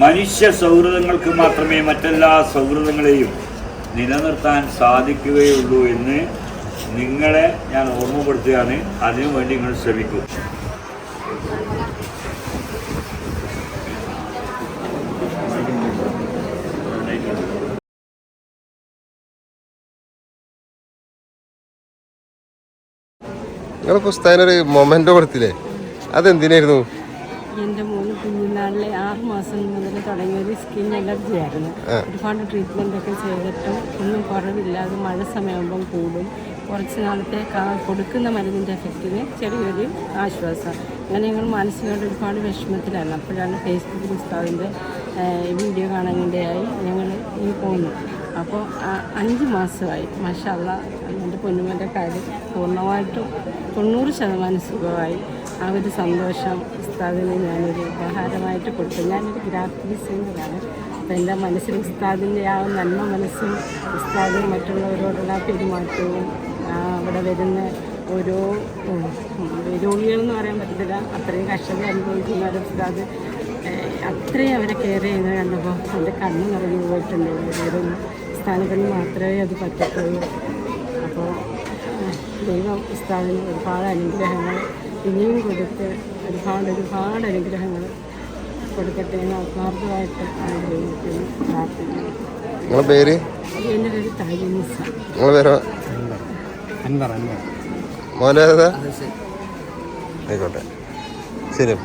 മനുഷ്യ സൗഹൃദങ്ങൾക്ക് മാത്രമേ മറ്റെല്ലാ സൗഹൃദങ്ങളെയും നിലനിർത്താൻ സാധിക്കുകയുള്ളൂ എന്ന് നിങ്ങളെ ഞാൻ ഓർമ്മപ്പെടുത്തുകയാണ്. അതിനുവേണ്ടി നിങ്ങൾ ശ്രമിക്കൂ. നിങ്ങൾ പുസ്തകത്തിനൊരു മൊമെന്റോ കൊടുത്തില്ലേ, അതെന്തിനായിരുന്നു? എൻ്റെ മോന് കുഞ്ഞുനാളിലെ 6 മാസം മുതൽ തുടങ്ങിയൊരു സ്കിൻ അലർജി ആയിരുന്നു. ഒരുപാട് ട്രീറ്റ്മെൻറ്റൊക്കെ ചെയ്തിട്ടും ഒന്നും കുറവില്ലാതെ മഴ സമയമാകുമ്പം കൂടും. കുറച്ച് നാളത്തെ കൊടുക്കുന്ന മരുന്നിൻ്റെ എഫക്റ്റിന് ചെറിയൊരു ആശ്വാസം. അങ്ങനെ ഞങ്ങൾ മാനസികമായിട്ട് ഒരുപാട് വിഷമത്തിലാണ്. അപ്പോഴാണ് ഫേസ്ബുക്കിൽ ഉസ്താദിൻ്റെ വീഡിയോ കാണാനിടയായി ഞങ്ങൾ ഈ പോന്നു. അപ്പോൾ 5 മാസമായി. മാഷാ അല്ലാഹ്, എൻ്റെ പൊന്നുമോൻ്റെ കാര്യം പൂർണ്ണമായിട്ടും 90% സുഖമായി. ആ ഒരു സന്തോഷം ഉസ്താദിന് ഞാനൊരു ഉപഹാരമായിട്ട് കൊടുത്തു. ഞാനൊരു ഗ്രാഫിക് ഡിസൈനറാണ്. അപ്പോൾ എൻ്റെ മനസ്സിൽ ഉസ്താദിൻ്റെ ആ നന്മ മനസ്സും ഉസ്താദും മറ്റുള്ളവരോടുള്ള പെരുമാറ്റവും അവിടെ വരുന്ന ഓരോ രോഗികളെന്ന് പറയാൻ പറ്റത്തില്ല, അത്രയും കഷ്ടത അനുഭവിക്കുന്ന ഒരു ഉസ്താദ് അത്രയും അവരെ കെയർ ചെയ്യുന്നത് കണ്ടപ്പോൾ എൻ്റെ കണ്ണ് നിറഞ്ഞു പോയിട്ടുണ്ട്. വേറെ സ്ഥാനങ്ങളിൽ മാത്രമേ അത് പറ്റത്തുള്ളൂ. അപ്പോൾ ദൈവം ഉസ്താദിന് ഒരുപാട് അനുഗ്രഹങ്ങൾ ഇനിയും കൊടുത്ത് ഒരുപാട് അനുഗ്രഹങ്ങൾ കൊടുക്കട്ടെ എന്ന് ആത്മാർത്ഥമായിട്ട് ആഗ്രഹിക്കുന്നു, പ്രാർത്ഥിക്കുന്നു. നിങ്ങളുടെ പേര്? എൻ്റെ പേര് താജിനിസ. നിങ്ങളുടെ പേരോ? മോനെ ആയിക്കോട്ടെ, ശരി.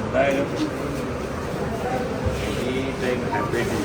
എന്തായാലും ഈ ടൈം ഹാപ്പി ആയിട്ട്